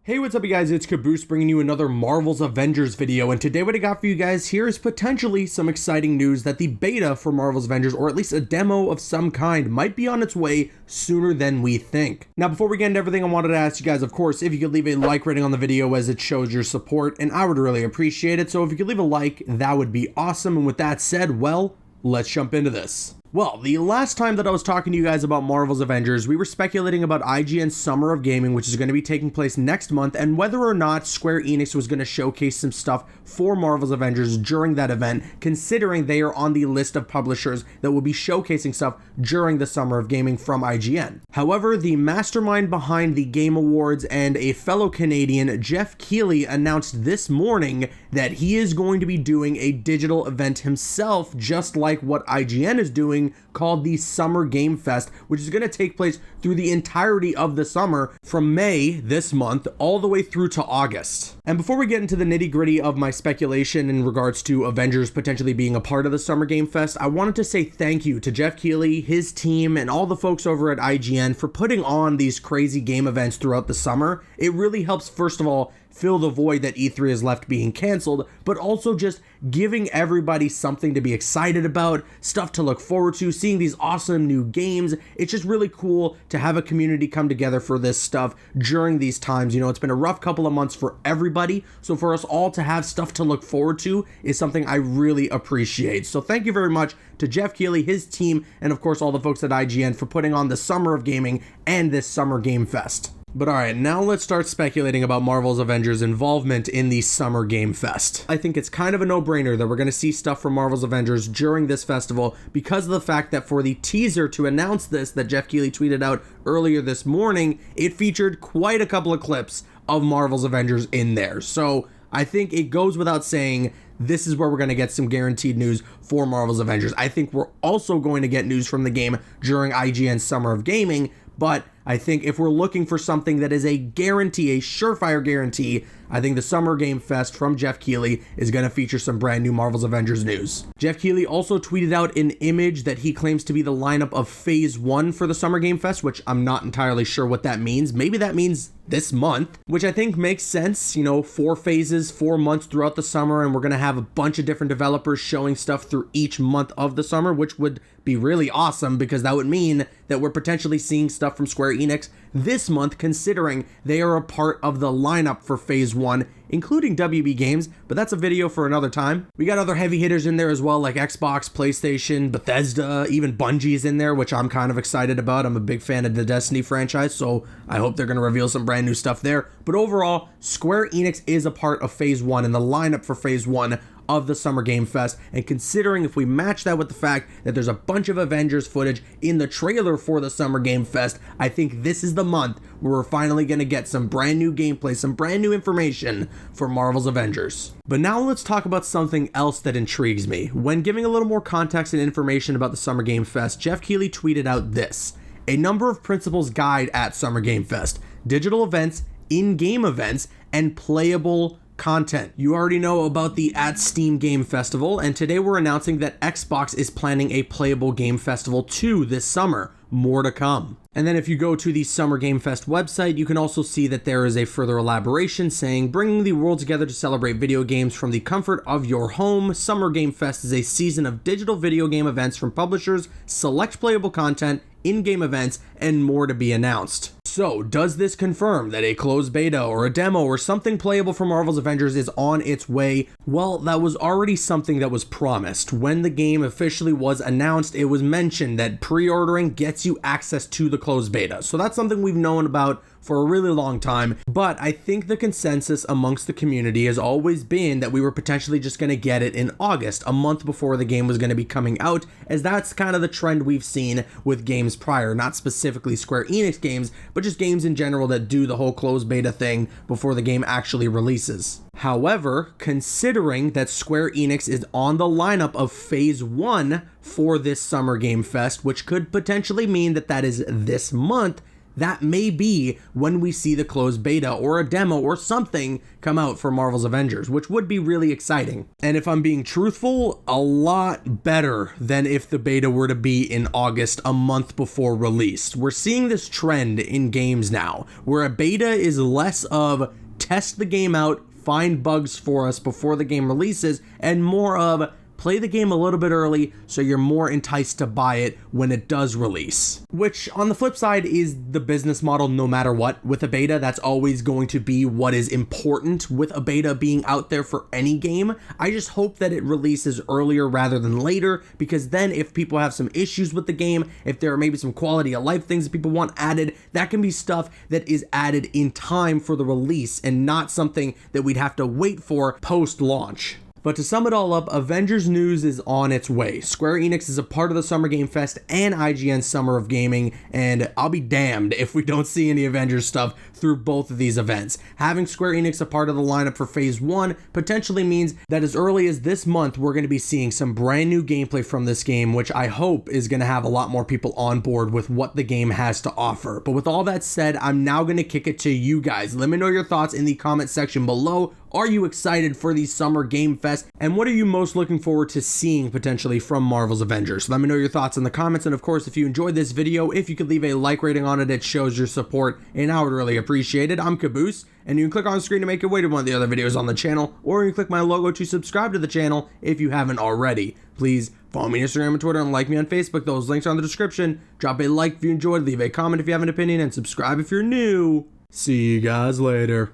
Hey, what's up you guys, it's Caboose bringing you another Marvel's Avengers video, and today what I got for you guys here is potentially some exciting news that the beta for Marvel's Avengers, or at least a demo of some kind, might be on its way sooner than we think. Now before we get into everything, I wanted to ask you guys, of course, if you could leave a like rating on the video as it shows your support, and I would really appreciate it, so if you could leave a like, that would be awesome, and with that said, well, let's jump into this. Well, the last time that I was talking to you guys about Marvel's Avengers, we were speculating about IGN's Summer of Gaming, which is going to be taking place next month, and whether or not Square Enix was going to showcase some stuff for Marvel's Avengers during that event, considering they are on the list of publishers that will be showcasing stuff during the Summer of Gaming from IGN. However, the mastermind behind the Game Awards and a fellow Canadian, Geoff Keighley, announced this morning that he is going to be doing a digital event himself, just like what IGN is doing, called the Summer Game Fest, which is going to take place through the entirety of the summer from May this month all the way through to August. And before we get into the nitty-gritty of my speculation in regards to Avengers potentially being a part of the Summer Game Fest, I wanted to say thank you to Geoff Keighley, his team, and all the folks over at IGN for putting on these crazy game events throughout the summer. It really helps, first of all, fill the void that E3 has left being canceled, but also just giving everybody something to be excited about, stuff to look forward to, seeing these awesome new games. It's just really cool to have a community come together for this stuff during these times. You know, it's been a rough couple of months for everybody, so for us all to have stuff to look forward to is something I really appreciate. So thank you very much to Geoff Keighley, his team, and of course all the folks at IGN for putting on the Summer of Gaming and this Summer Game Fest. But alright, now let's start speculating about Marvel's Avengers' involvement in the Summer Game Fest. I think it's kind of a no-brainer that we're going to see stuff from Marvel's Avengers during this festival because of the fact that for the teaser to announce this that Geoff Keighley tweeted out earlier this morning, it featured quite a couple of clips of Marvel's Avengers in there. So I think it goes without saying this is where we're going to get some guaranteed news for Marvel's Avengers. I think we're also going to get news from the game during IGN's Summer of Gaming, but I think if we're looking for something that is a guarantee, a surefire guarantee, I think the Summer Game Fest from Geoff Keighley is going to feature some brand new Marvel's Avengers news. Geoff Keighley also tweeted out an image that he claims to be the lineup of Phase 1 for the Summer Game Fest, which I'm not entirely sure what that means. Maybe that means this month, which I think makes sense. You know, 4 phases, 4 months throughout the summer, and we're going to have a bunch of different developers showing stuff through each month of the summer, which would be really awesome because that would mean that we're potentially seeing stuff from Square Enix this month, considering they are a part of the lineup for Phase 1, including WB Games, but that's a video for another time. We got other heavy hitters in there as well, like Xbox, PlayStation, Bethesda, even Bungie's in there, which I'm kind of excited about. I'm a big fan of the Destiny franchise, so I hope they're going to reveal some brand new stuff there. But overall, Square Enix is a part of Phase 1 and the lineup for Phase 1 of the Summer Game Fest, and considering if we match that with the fact that there's a bunch of Avengers footage in the trailer for the Summer Game Fest, I think this is the month where we're finally going to get some brand new gameplay, some brand new information for Marvel's Avengers. But now let's talk about something else that intrigues me. When giving a little more context and information about the Summer Game Fest, Geoff Keighley tweeted out this: a number of principles guide at Summer Game Fest: digital events, in-game events, and playable content. You already know about the at Steam Game Festival, and today we're announcing that Xbox is planning a playable game festival too this summer. More to come. And then if you go to the Summer Game Fest website, you can also see that there is a further elaboration saying, bringing the world together to celebrate video games from the comfort of your home, Summer Game Fest is a season of digital video game events from publishers, select playable content, in-game events, and more to be announced. So, does this confirm that a closed beta or a demo or something playable for Marvel's Avengers is on its way? Well, that was already something that was promised. When the game officially was announced, it was mentioned that pre-ordering gets you access to the closed beta. So that's something we've known about for a really long time, but I think the consensus amongst the community has always been that we were potentially just going to get it in August, a month before the game was going to be coming out, as that's kind of the trend we've seen with games prior, not specifically Square Enix games, but just games in general that do the whole closed beta thing before the game actually releases. However, considering that Square Enix is on the lineup of Phase 1 for this Summer Game Fest, which could potentially mean that that is this month, that may be when we see the closed beta or a demo or something come out for Marvel's Avengers, which would be really exciting. And if I'm being truthful, a lot better than if the beta were to be in August, a month before release. We're seeing this trend in games now, where a beta is less of test the game out, find bugs for us before the game releases, and more of play the game a little bit early so you're more enticed to buy it when it does release. Which, on the flip side, is the business model no matter what. With a beta, that's always going to be what is important with a beta being out there for any game. I just hope that it releases earlier rather than later, because then if people have some issues with the game, if there are maybe some quality of life things that people want added, that can be stuff that is added in time for the release and not something that we'd have to wait for post-launch. But to sum it all up, Avengers news is on its way. Square Enix is a part of the Summer Game Fest and IGN's Summer of Gaming, and I'll be damned if we don't see any Avengers stuff through both of these events. Having Square Enix a part of the lineup for Phase 1 potentially means that as early as this month, we're going to be seeing some brand new gameplay from this game, which I hope is going to have a lot more people on board with what the game has to offer. But with all that said, I'm now going to kick it to you guys. Let me know your thoughts in the comment section below. Are you excited for the Summer Game Fest? And what are you most looking forward to seeing potentially from Marvel's Avengers? Let me know your thoughts in the comments. And of course, if you enjoyed this video, if you could leave a like rating on it, it shows your support and I would really appreciate it. I'm Caboose, and you can click on the screen to make your way to one of the other videos on the channel, or you can click my logo to subscribe to the channel if you haven't already. Please follow me on Instagram and Twitter and like me on Facebook. Those links are in the description. Drop a like if you enjoyed, leave a comment if you have an opinion, and subscribe if you're new. See you guys later.